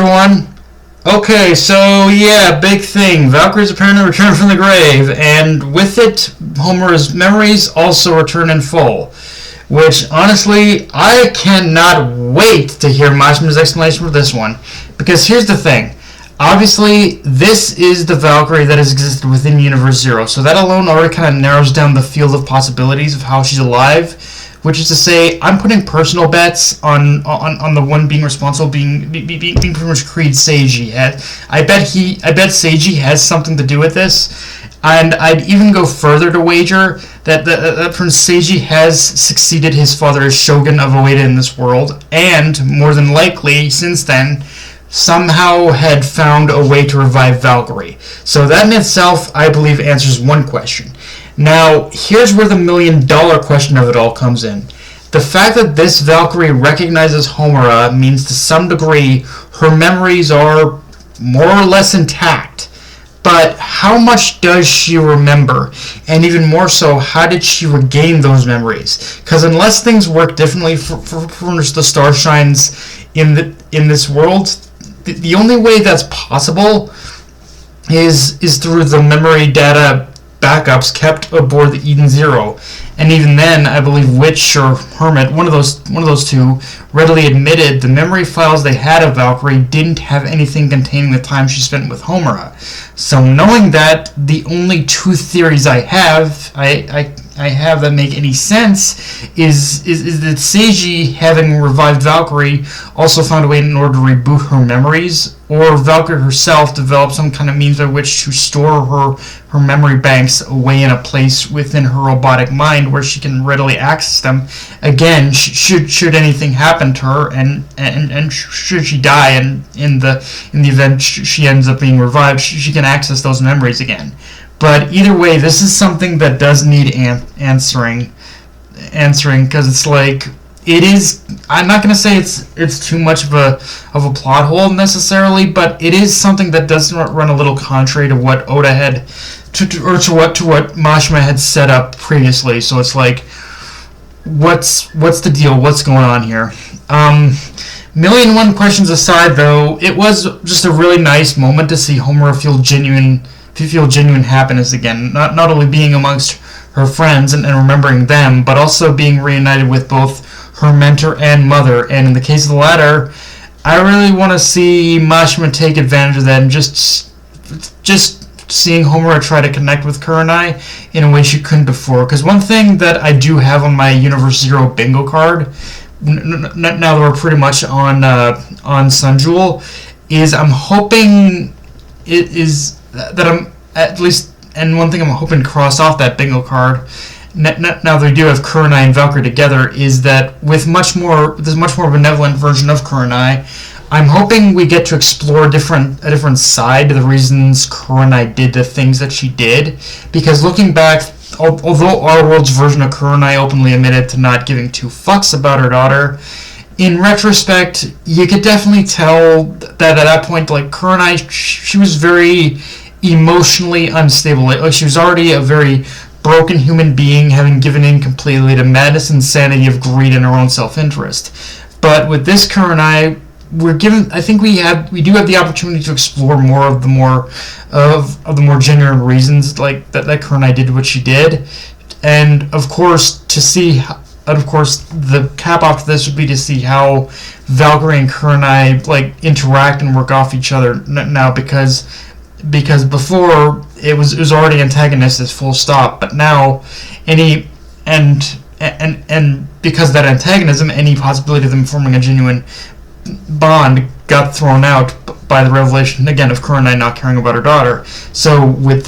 everyone. Okay, so yeah, big thing. Valkyrie's apparently returned from the grave, and with it, Homer's memories also return in full. Which, honestly, I cannot wait to hear Mashima's explanation for this one. Because here's the thing. Obviously, this is the Valkyrie that has existed within Universe Zero, so that alone already kind of narrows down the field of possibilities of how she's alive. Which is to say, I'm putting personal bets on the one being responsible being pretty much Creed Seiji. I bet Seiji has something to do with this, and I'd even go further to wager that Prince Seiji has succeeded his father as Shogun of Oeda in this world, and more than likely, since then, somehow had found a way to revive Valkyrie. So that in itself, I believe, answers one question. Now, here's where the $1 million question of it all comes in. The fact that this Valkyrie recognizes Homura means to some degree her memories are more or less intact. But how much does she remember? And even more so, how did she regain those memories? Because unless things work differently for the star shines in this world, the only way that's possible is through the memory data backups kept aboard the Eden Zero, and even then, I believe Witch or Hermit, one of those two, readily admitted the memory files they had of Valkyrie didn't have anything containing the time she spent with Homura. So knowing that, the only two theories I have that make any sense is that Seiji, having revived Valkyrie, also found a way in order to reboot her memories, or Valkyrie herself developed some kind of means by which to store her memory banks away in a place within her robotic mind where she can readily access them. Again, should anything happen to her, and should she die, and in the event she ends up being revived, she can access those memories again. But either way, this is something that does need answering, because it's like, it is. I'm not going to say it's too much of a plot hole necessarily, but it is something that does run a little contrary to what Oda had, to what Mashima had set up previously. So it's like, what's the deal? What's going on here? Million and one questions aside, though, it was just a really nice moment to see Homura feel genuine happiness again. Not only being amongst her friends and remembering them, but also being reunited with both her mentor and mother. And in the case of the latter, I really want to see Mashima take advantage of that and just seeing Homura try to connect with Kurenai in a way she couldn't before. Because one thing that I do have on my Universe Zero bingo card, now that we're pretty much on Sun Jewel, is I'm hoping it is that I'm at least, and one thing I'm hoping to cross off that bingo card, now that we do have Kurenai and Valkyrie together, is that with this much more benevolent version of Kurenai, I'm hoping we get to explore a different side to the reasons Kurenai did the things that she did. Because looking back, although our world's version of Kurenai openly admitted to not giving two fucks about her daughter, in retrospect, you could definitely tell that at that point, like, Kurenai, she was very emotionally unstable. Like, she was already a very broken human being, having given in completely to madness and insanity of greed and her own self-interest. But with this Kurenai, I think we do have the opportunity to explore more of the more genuine reasons, like that Kurenai did what she did, and of course the cap off to this would be to see how Valkyrie and Kurenai like interact and work off each other now, because before it was already antagonistic, full stop, but now and because of that antagonism, any possibility of them forming a genuine bond got thrown out by the revelation again of Kurenai not caring about her daughter. So with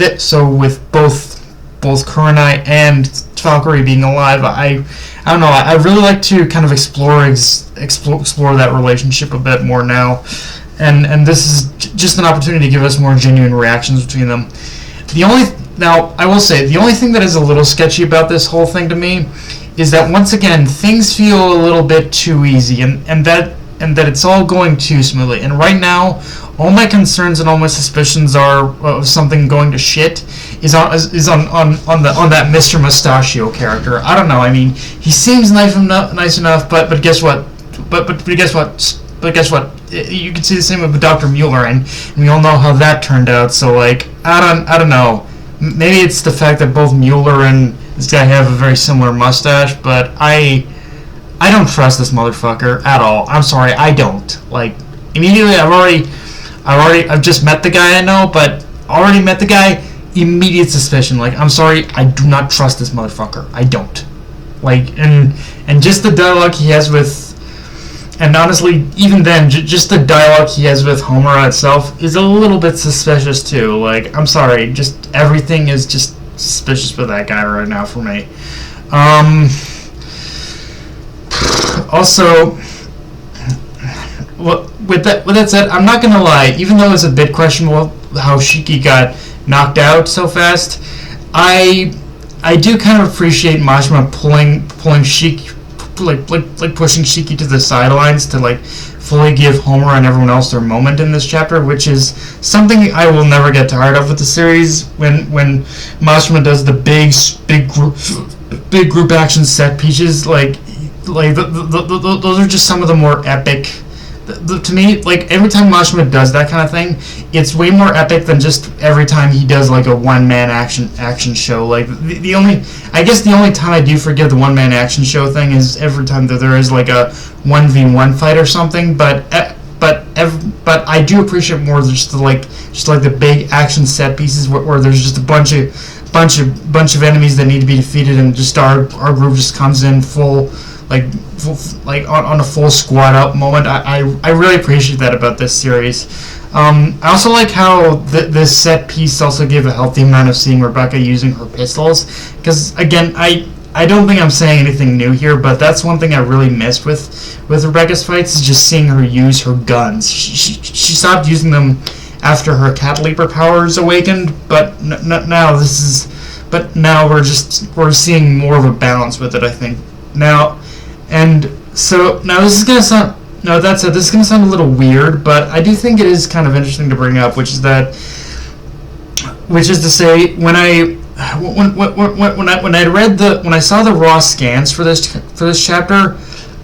both Kurenai and Valkyrie being alive, I don't know. I really like to kind of explore that relationship a bit more now, and this is just an opportunity to give us more genuine reactions between them. Now I will say the only thing that is a little sketchy about this whole thing to me is that once again things feel a little bit too easy, and that it's all going too smoothly. And right now, all my concerns and all my suspicions are of something going to shit is on that Mr. Mustachio character. I don't know. I mean, he seems nice enough, but guess what? But guess what? but guess what? You can see the same with Dr. Mueller, and we all know how that turned out. So like, I don't know. Maybe it's the fact that both Mueller and this guy have a very similar mustache, but I don't trust this motherfucker at all. I'm sorry, I don't. Like, immediately, I've just met the guy I know, but already met the guy, immediate suspicion. Like, I'm sorry, I do not trust this motherfucker. I don't. Like, and just the dialogue he has with, and honestly, even then, just the dialogue he has with Homura itself is a little bit suspicious too. Like, I'm sorry, just everything is just suspicious with that guy right now for me. Also, with that said, I'm not gonna lie. Even though it's a bit questionable how Shiki got knocked out so fast, I do kind of appreciate Mashima pulling Shiki, like pushing Shiki to the sidelines to like fully give Homura and everyone else their moment in this chapter, which is something I will never get tired of with the series. When Mashima does the big group action set pieces, like those are just some of the more epic. To me, like every time Mashima does that kind of thing, it's way more epic than just every time he does like a one-man action show. Like the only time I do forgive the one-man action show thing is every time that there is like a 1v1 fight or something. But I do appreciate more just the big action set pieces where there's just a bunch of enemies that need to be defeated, and just our group just comes in full. Like on a full squad out moment. I really appreciate that about this series. I also like how this set piece also gave a healthy amount of seeing Rebecca using her pistols, because again, I don't think I'm saying anything new here, but that's one thing I really missed with Rebecca's fights, is just seeing her use her guns. She stopped using them after her cat leaper powers awakened, but now we're seeing more of a balance with it, I think. Now, and so now this is gonna sound a little weird, but I do think it is kind of interesting to bring up, which is to say when I saw the raw scans for this chapter,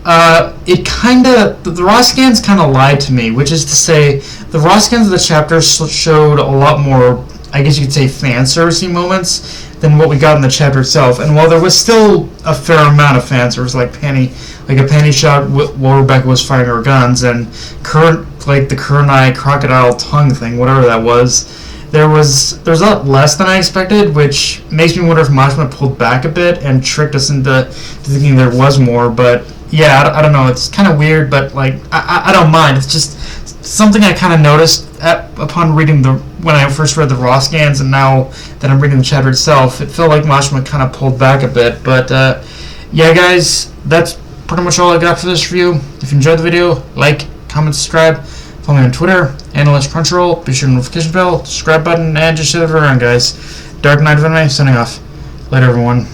the raw scans kind of lied to me, which is to say the raw scans of the chapter showed a lot more, I guess you could say, fan servicey moments than what we got in the chapter itself. And while there was still a fair amount of fan service, like a panty shot while Rebecca was firing her guns, and the Kurenai crocodile tongue thing, whatever that was, there's a lot less than I expected, which makes me wonder if Mashima pulled back a bit and tricked us into thinking there was more. But yeah, I don't know, it's kind of weird, but like I don't mind. It's just something I kind of noticed upon reading when I first read the raw scans, and now that I'm reading the chapter itself, it felt like Mashima kind of pulled back a bit. But yeah, guys, that's pretty much all I got for this review. If you enjoyed the video, like, comment, subscribe, follow me on Twitter, Analyst Crunchyroll, be sure to notification bell, subscribe button, and just share it around, guys. Dark Knight of Anime, signing off. Later, everyone.